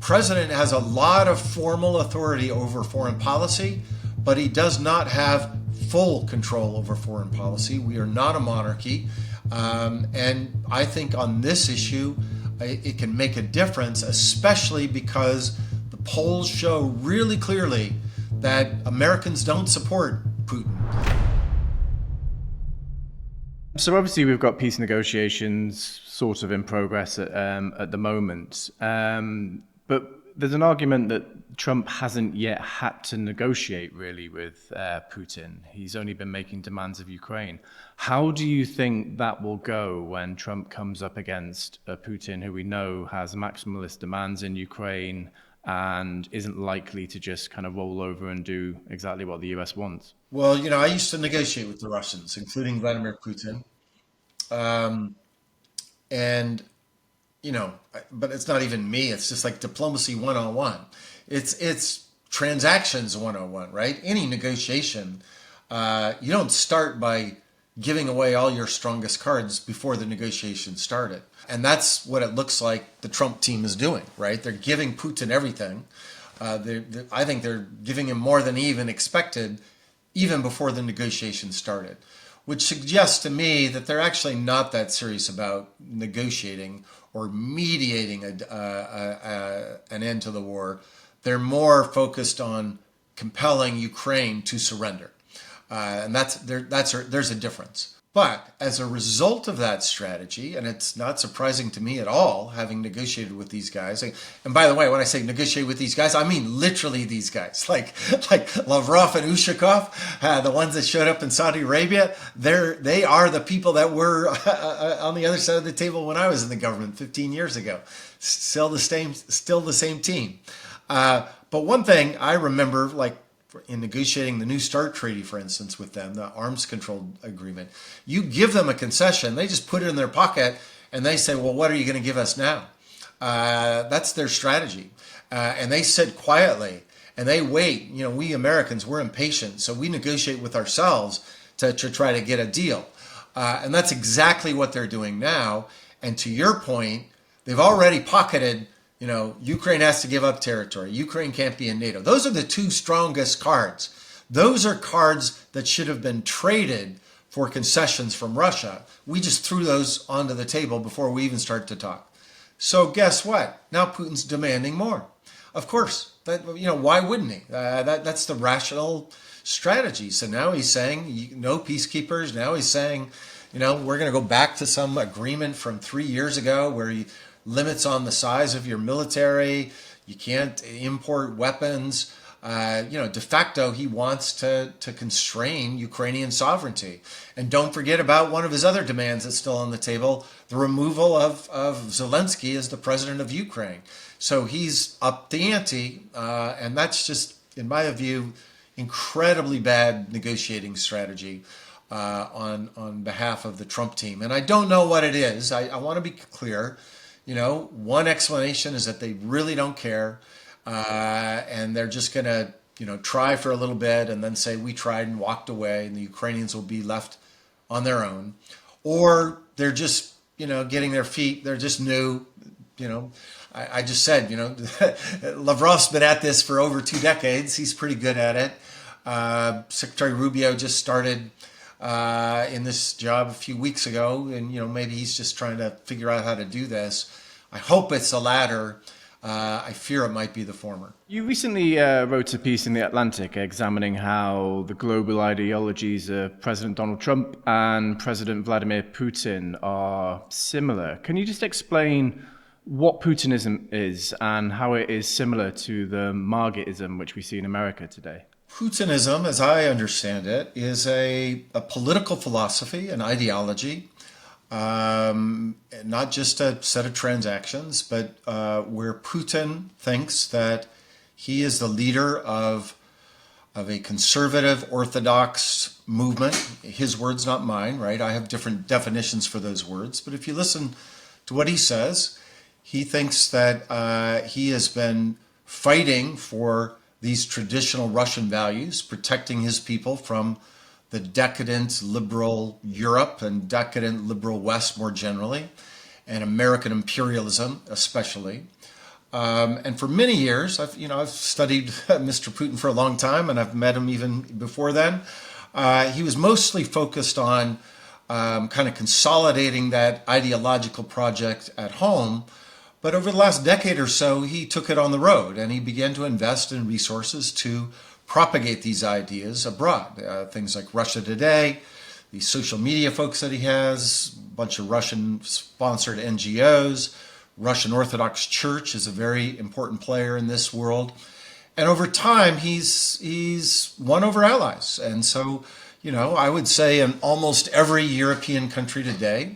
president has a lot of formal authority over foreign policy, but he does not have full control over foreign policy. We are not a monarchy. And I think on this issue, it can make a difference, especially because the polls show really clearly that Americans don't support Putin. So obviously we've got peace negotiations sort of in progress at the moment. But there's an argument that Trump hasn't yet had to negotiate really with Putin. He's only been making demands of Ukraine. How do you think that will go when Trump comes up against Putin, who we know has maximalist demands in Ukraine and isn't likely to just kind of roll over and do exactly what the US wants? Well, I used to negotiate with the Russians, including Vladimir Putin. And but it's not even me. It's just like diplomacy 101. It's transactions 101, right? Any negotiation, you don't start by giving away all your strongest cards before the negotiation started. And that's what it looks like the Trump team is doing, right? They're giving Putin everything. I think they're giving him more than he even expected, even before the negotiation started, which suggests to me that they're actually not that serious about negotiating or mediating an end to the war. They're more focused on compelling Ukraine to surrender. And there's a difference. But as a result of that strategy, and it's not surprising to me at all, having negotiated with these guys, and by the way, when I say negotiate with these guys, I mean literally these guys, like Lavrov and Ushakov, the ones that showed up in Saudi Arabia. They are the people that were on the other side of the table when I was in the government 15 years ago. Still the same team. But one thing I remember, like, in negotiating the New START treaty, for instance, with them, the arms control agreement, you give them a concession, they just put it in their pocket and they say, well, what are you going to give us now? That's their strategy. And they sit quietly and they wait. We Americans, we're impatient, so we negotiate with ourselves to try to get a deal. And that's exactly what they're doing now. And to your point, they've already pocketed, Ukraine has to give up territory. Ukraine can't be in NATO. Those are the two strongest cards. Those are cards that should have been traded for concessions from Russia. We just threw those onto the table before we even start to talk. So guess what? Now Putin's demanding more. Of course, why wouldn't he? That's the rational strategy. So now he's saying no peacekeepers. Now he's saying, we're going to go back to some agreement from 3 years ago where he limits on the size of your military. You can't import weapons. De facto, he wants to constrain Ukrainian sovereignty. And don't forget about one of his other demands that's still on the table, the removal of Zelensky as the president of Ukraine. So he's upped the ante, and that's just, in my view, incredibly bad negotiating strategy on behalf of the Trump team. And I don't know what it is. I want to be clear. One explanation is that they really don't care, and they're just going to, try for a little bit and then say, we tried and walked away, and the Ukrainians will be left on their own. Or they're just, getting their feet. They're just new. I just said, Lavrov's been at this for over 2 decades. He's pretty good at it. Secretary Rubio just started in this job a few weeks ago, and maybe he's just trying to figure out how to do this. I hope it's the latter. I fear it might be the former. You recently wrote a piece in The Atlantic examining how the global ideologies of President Donald Trump and President Vladimir Putin are similar. Can you just explain what Putinism is and how it is similar to the MAGAism which we see in America today? Putinism, as I understand it, is a political philosophy, an ideology, not just a set of transactions, but where Putin thinks that he is the leader of a conservative Orthodox movement. His words, not mine, right? I have different definitions for those words. But if you listen to what he says, he thinks that he has been fighting for these traditional Russian values, protecting his people from the decadent liberal Europe and decadent liberal West more generally, and American imperialism especially. And for many years, I've studied Mr. Putin for a long time, and I've met him even before then. He was mostly focused on kind of consolidating that ideological project at home. But over the last decade or so, he took it on the road and he began to invest in resources to propagate these ideas abroad. Things like Russia Today, the social media folks that he has, a bunch of Russian-sponsored NGOs. Russian Orthodox Church is a very important player in this world. And over time, he's won over allies. And so, I would say in almost every European country today,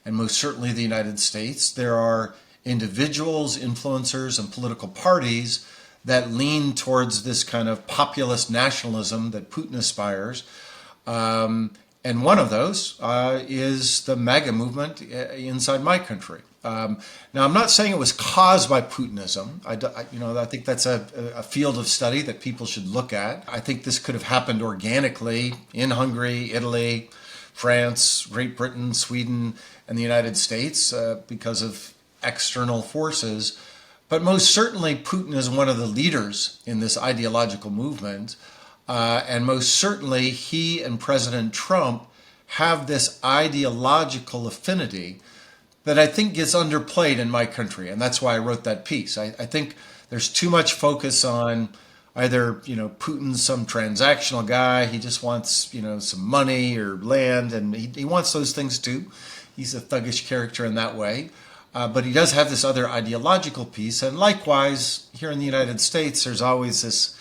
and most certainly the United States, there are individuals, influencers, and political parties that lean towards this kind of populist nationalism that Putin aspires. And one of those is the MAGA movement inside my country. Now, I'm not saying it was caused by Putinism. I think that's a field of study that people should look at. I think this could have happened organically in Hungary, Italy, France, Great Britain, Sweden, and the United States because of external forces. But most certainly, Putin is one of the leaders in this ideological movement. And most certainly, he and President Trump have this ideological affinity that I think gets underplayed in my country. And that's why I wrote that piece. I think there's too much focus on either, Putin's some transactional guy. He just wants, some money or land. And he wants those things too. He's a thuggish character in that way. But he does have this other ideological piece. And likewise, here in the United States, there's always this,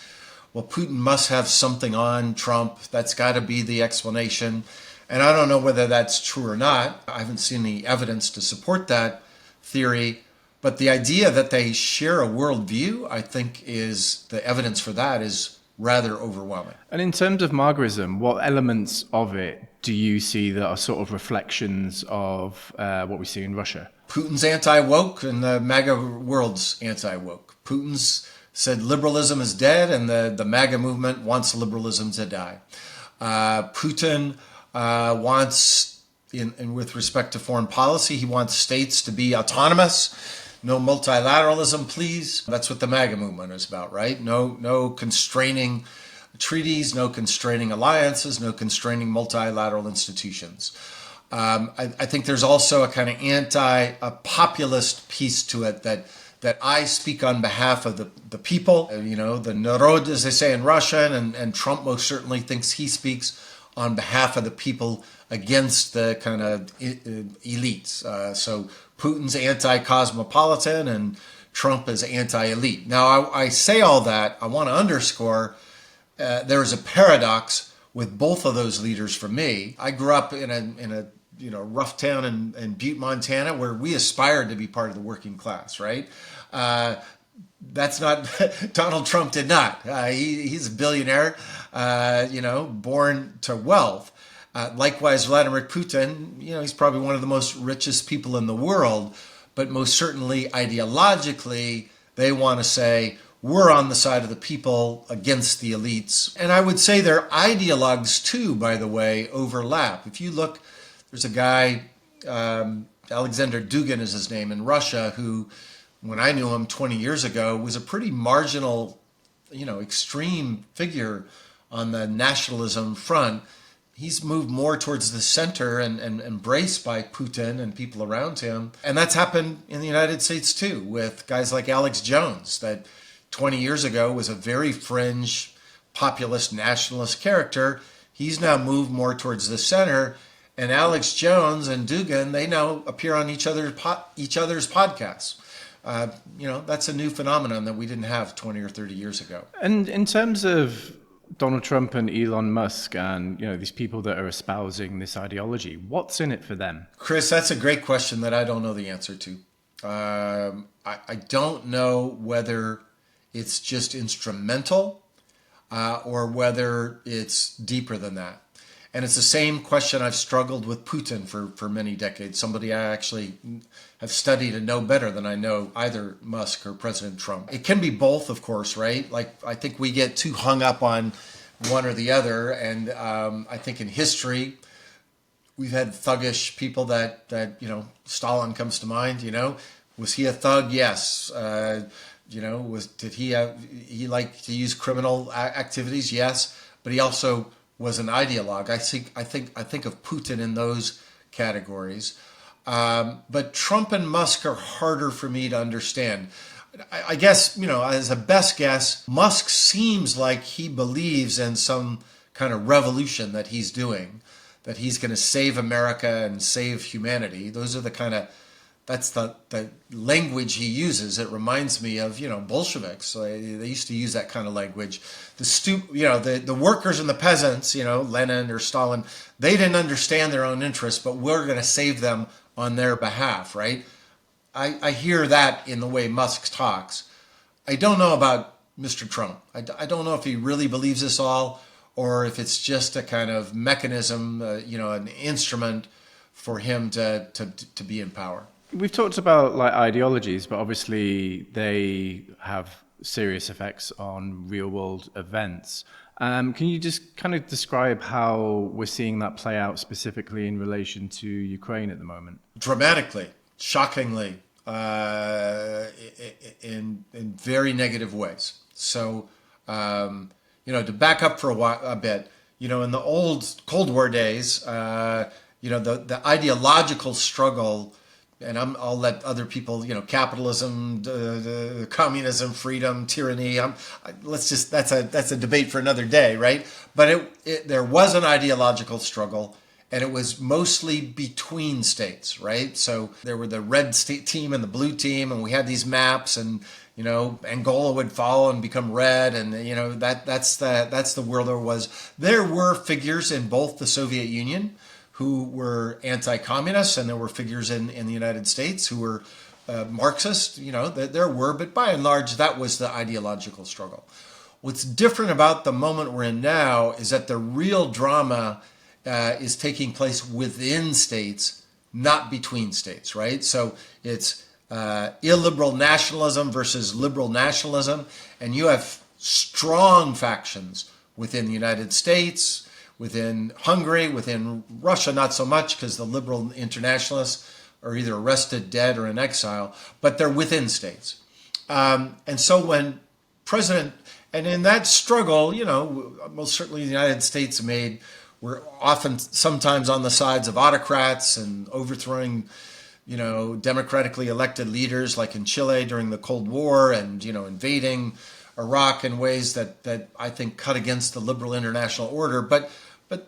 well, Putin must have something on Trump. That's got to be the explanation. And I don't know whether that's true or not. I haven't seen any evidence to support that theory. But the idea that they share a worldview, I think, is the evidence for that is rather overwhelming. And in terms of MAGAism, what elements of it do you see that are sort of reflections of what we see in Russia? Putin's anti-woke and the MAGA world's anti-woke. Putin's said liberalism is dead and the MAGA movement wants liberalism to die. Putin wants, with respect to foreign policy, he wants states to be autonomous. No multilateralism, please. That's what the MAGA movement is about, right? No constraining treaties, no constraining alliances, no constraining multilateral institutions. I think there's also a kind of a populist piece to it that I speak on behalf of the people, the narod, as they say in Russian, and Trump most certainly thinks he speaks on behalf of the people against the kind of elites. So Putin's anti-cosmopolitan and Trump is anti-elite. Now, I say all that, I want to underscore there is a paradox with both of those leaders for me. I grew up in a rough town in Butte, Montana, where we aspired to be part of the working class, right? That's not, Donald Trump did not. He's a billionaire, born to wealth. Likewise, Vladimir Putin, he's probably one of the most richest people in the world, but most certainly ideologically, they want to say, we're on the side of the people against the elites. And I would say their ideologues too, by the way, overlap. If you look, there's a guy, Alexander Dugin is his name, in Russia, who, when I knew him 20 years ago, was a pretty marginal, extreme figure on the nationalism front. He's moved more towards the center and embraced by Putin and people around him. And that's happened in the United States too, with guys like Alex Jones, that 20 years ago was a very fringe populist nationalist character. He's now moved more towards the center. And Alex Jones and Dugin, they now appear on each other's podcasts. That's a new phenomenon that we didn't have 20 or 30 years ago. And in terms of Donald Trump and Elon Musk and, these people that are espousing this ideology, what's in it for them? Chris, that's a great question that I don't know the answer to. I don't know whether it's just instrumental or whether it's deeper than that. And it's the same question I've struggled with Putin for many decades, somebody I actually have studied and know better than I know either Musk or President Trump. It can be both, of course, right? Like, I think we get too hung up on one or the other. And I think in history, we've had thuggish people that Stalin comes to mind, Was he a thug? Yes. Did he like to use criminal activities? Yes. But he also was an ideologue. I think of Putin in those categories. But Trump and Musk are harder for me to understand. I guess, as a best guess, Musk seems like he believes in some kind of revolution that he's doing, that he's going to save America and save humanity. Those are that's the language he uses. It reminds me of, Bolsheviks. They used to use that kind of language. The workers and the peasants, Lenin or Stalin, they didn't understand their own interests, but we're going to save them on their behalf, right? I hear that in the way Musk talks. I don't know about Mr. Trump. I don't know if he really believes this all, or if it's just a kind of mechanism, an instrument for him to be in power. We've talked about ideologies, but obviously they have serious effects on real world events. Can you just kind of describe how we're seeing that play out specifically in relation to Ukraine at the moment? Dramatically, shockingly, in very negative ways. So, to back up for a bit, in the old Cold War days, the ideological struggle. And I'll let other people, capitalism, communism, freedom, tyranny. That's a debate for another day, right? But there was an ideological struggle, and it was mostly between states, right? So there were the red state team and the blue team, and we had these maps, and Angola would fall and become red, and that's the world there was. There were figures in both the Soviet Union who were anti-communists, and there were figures in the United States who were Marxist. There were, but by and large, that was the ideological struggle. What's different about the moment we're in now is that the real drama is taking place within states, not between states, right? So it's illiberal nationalism versus liberal nationalism, and you have strong factions within the United States, within Hungary, within Russia, not so much, because the liberal internationalists are either arrested, dead, or in exile, but they're within states. And so when and in that struggle, most certainly the United States we're often sometimes on the sides of autocrats and overthrowing, democratically elected leaders, like in Chile during the Cold War, and, invading Iraq in ways that I think cut against the liberal international order. But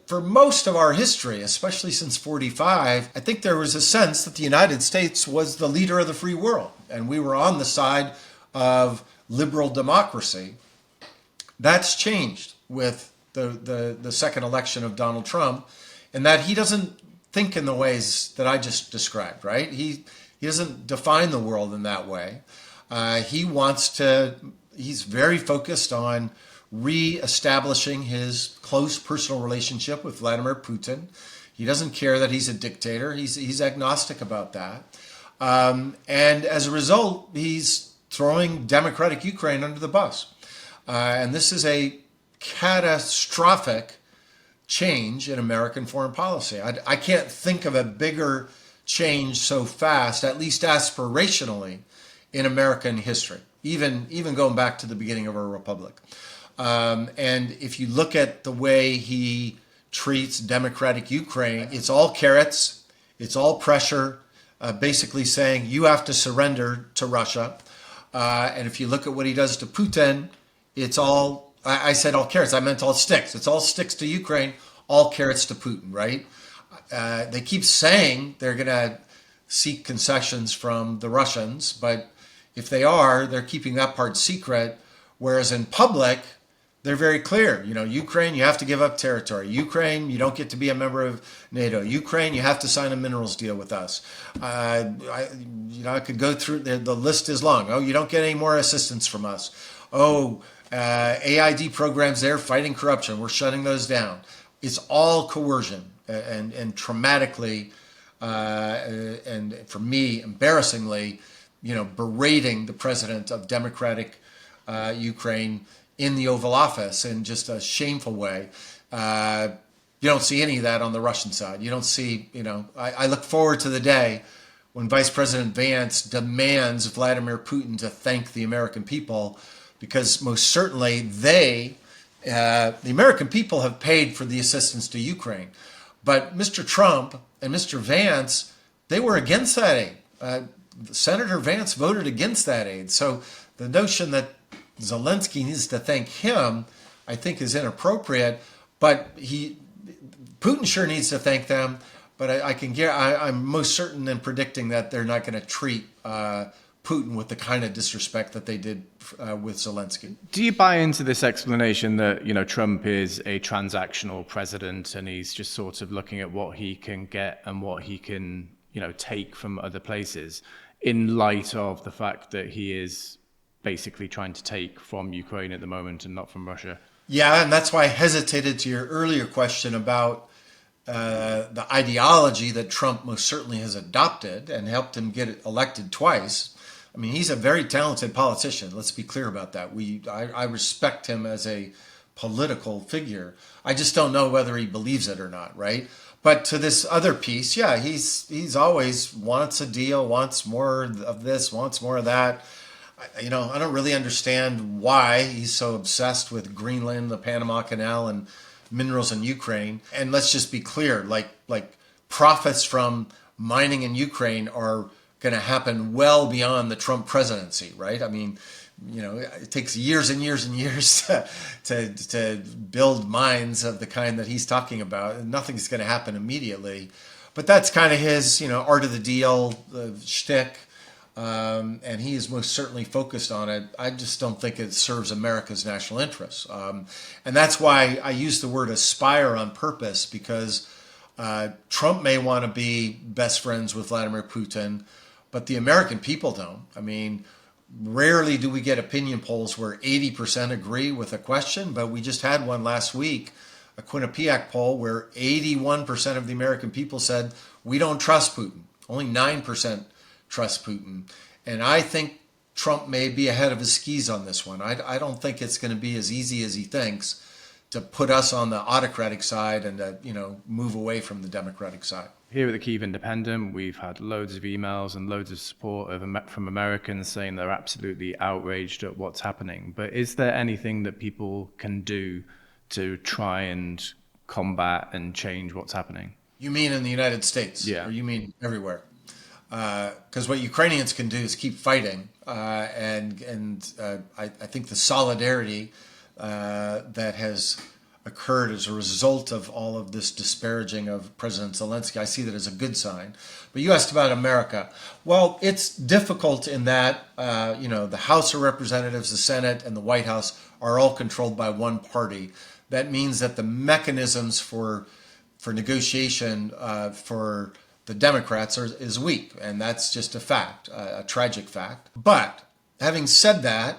for most of our history, especially since 1945, I think there was a sense that the United States was the leader of the free world, and we were on the side of liberal democracy. That's changed with the second election of Donald Trump, in that he doesn't think in the ways that I just described, right? He doesn't define the world in that way. He's very focused on re-establishing his close personal relationship with Vladimir Putin. He doesn't care that he's a dictator. He's agnostic about that. And as a result, he's throwing democratic Ukraine under the bus. And this is a catastrophic change in American foreign policy. I can't think of a bigger change so fast, at least aspirationally, in American history, even going back to the beginning of our republic. And if you look at the way he treats democratic Ukraine, it's all carrots, it's all pressure, basically saying you have to surrender to Russia. And if you look at what he does to Putin, it's all, I said all carrots, I meant all sticks. It's all sticks to Ukraine, all carrots to Putin, right? They keep saying they're going to seek concessions from the Russians, but if they are, they're keeping that part secret, whereas in public, they're very clear. Ukraine, you have to give up territory. Ukraine, you don't get to be a member of NATO. Ukraine, you have to sign a minerals deal with us. I could go through, the list is long. Oh, you don't get any more assistance from us. Oh, AID programs there fighting corruption. We're shutting those down. It's all coercion and traumatically, and for me, embarrassingly, berating the president of democratic Ukraine in the Oval Office in just a shameful way. You don't see any of that on the Russian side. You don't see, I look forward to the day when Vice President Vance demands Vladimir Putin to thank the American people, because most certainly the American people have paid for the assistance to Ukraine. But Mr. Trump and Mr. Vance, they were against that aid. Senator Vance voted against that aid. So the notion that Zelensky needs to thank him, I think, is inappropriate. But Putin sure needs to thank them. But I'm most certain in predicting that they're not going to treat Putin with the kind of disrespect that they did with Zelensky. Do you buy into this explanation that, Trump is a transactional president and he's just sort of looking at what he can get and what he can, take from other places, in light of the fact that he is basically trying to take from Ukraine at the moment and not from Russia? Yeah, and that's why I hesitated to your earlier question about the ideology that Trump most certainly has adopted and helped him get elected twice. I mean, he's a very talented politician. Let's be clear about that. I respect him as a political figure. I just don't know whether he believes it or not, right? But to this other piece, yeah, he's always wants a deal, wants more of this, wants more of that. I don't really understand why he's so obsessed with Greenland, the Panama Canal, and minerals in Ukraine. And let's just be clear, like profits from mining in Ukraine are going to happen well beyond the Trump presidency, right? I mean, it takes years and years and years to build mines of the kind that he's talking about, and nothing's going to happen immediately. But that's kind of his, art of the deal shtick, and he is most certainly focused on it. I just don't think it serves America's national interests, and that's why I use the word aspire on purpose, because Trump may want to be best friends with Vladimir Putin, but the American people don't. I mean, rarely do we get opinion polls where 80% agree with a question, but we just had one last week, a Quinnipiac poll, where 81% of the American people said, we don't trust Putin. Only 9% trust Putin. And I think Trump may be ahead of his skis on this one. I don't think it's going to be as easy as he thinks to put us on the autocratic side and to, move away from the democratic side. Here at the Kyiv Independent, we've had loads of emails and loads of support from Americans saying they're absolutely outraged at what's happening. But is there anything that people can do to try and combat and change what's happening? You mean in the United States? Yeah. Or you mean everywhere? Because what Ukrainians can do is keep fighting. And I think the solidarity that has occurred as a result of all of this disparaging of President Zelensky, I see that as a good sign. But you asked about America. Well, it's difficult in that, the House of Representatives, the Senate, and the White House are all controlled by one party. That means that the mechanisms for negotiation for the Democrats is weak, and that's just a fact, a tragic fact. But having said that,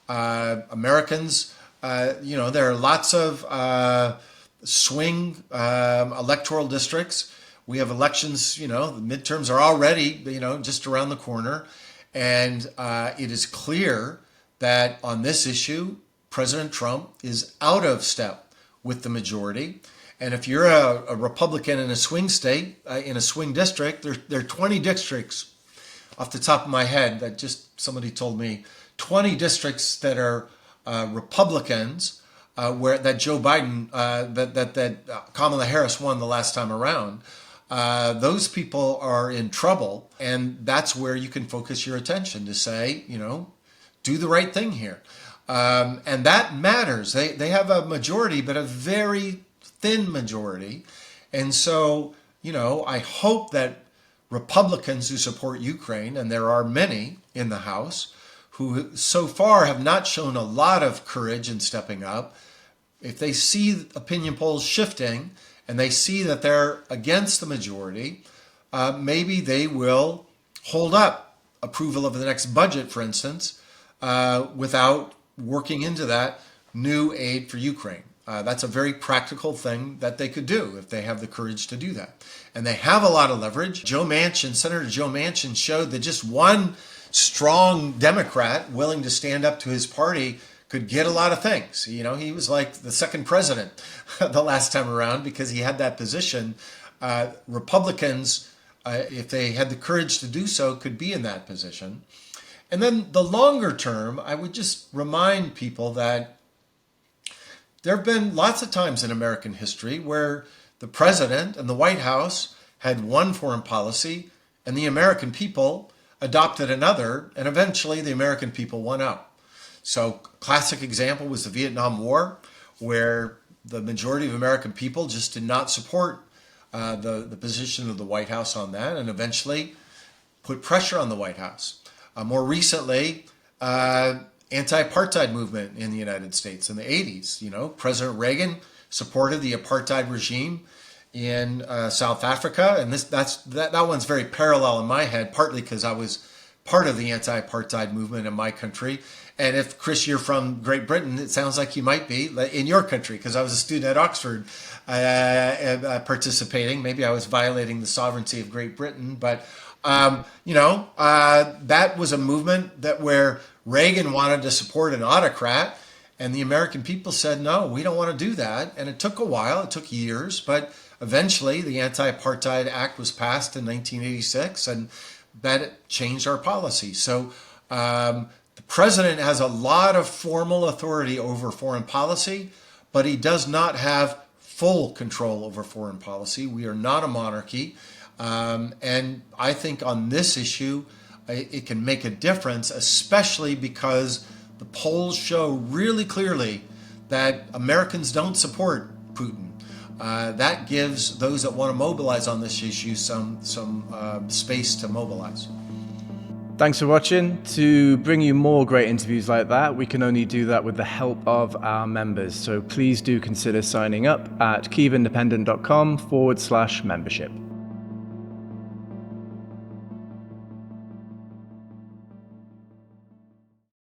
Americans, there are lots of swing electoral districts. We have elections, the midterms are already, just around the corner. And it is clear that on this issue, President Trump is out of step with the majority. And if you're a Republican in a swing state, in a swing district, there are 20 districts off the top of my head that just somebody told me, 20 districts that are Republicans, where that Joe Biden, that Kamala Harris won the last time around. Those people are in trouble, and that's where you can focus your attention to say, do the right thing here, and that matters. They have a majority, but a very thin majority, and so I hope that Republicans who support Ukraine, and there are many in the House, who so far have not shown a lot of courage in stepping up, if they see opinion polls shifting and they see that they're against the majority, maybe they will hold up approval of the next budget, for instance, without working into that new aid for Ukraine. That's a very practical thing that they could do if they have the courage to do that. And they have a lot of leverage. Senator Joe Manchin showed that just one strong Democrat willing to stand up to his party could get a lot of things. He was like the second president the last time around because he had that position. Republicans if they had the courage to do so, could be in that position. And then the longer term, I would just remind people that there have been lots of times in American history where the president and the White House had one foreign policy and the American people adopted another, and eventually the American people won out. So classic example was the Vietnam War, where the majority of American people just did not support the position of the White House on that, and eventually put pressure on the White House. More recently, anti-apartheid movement in the United States in the 80s. You know, President Reagan supported the apartheid regime in South Africa, and that one's very parallel in my head, partly because I was part of the anti-apartheid movement in my country. And if, Chris, you're from Great Britain, it sounds like you might be in your country, because I was a student at Oxford participating. Maybe I was violating the sovereignty of Great Britain, but that was a movement where Reagan wanted to support an autocrat, and the American people said, no, we don't want to do that. And it took a while, it took years, but eventually the Anti-Apartheid Act was passed in 1986, and that changed our policy. So the president has a lot of formal authority over foreign policy, but he does not have full control over foreign policy. We are not a monarchy. And I think on this issue, it can make a difference, especially because the polls show really clearly that Americans don't support Putin. That gives those that want to mobilize on this issue some space to mobilize. Thanks for watching. To bring you more great interviews like that, we can only do that with the help of our members. So please do consider signing up at kyivindependent.com/membership.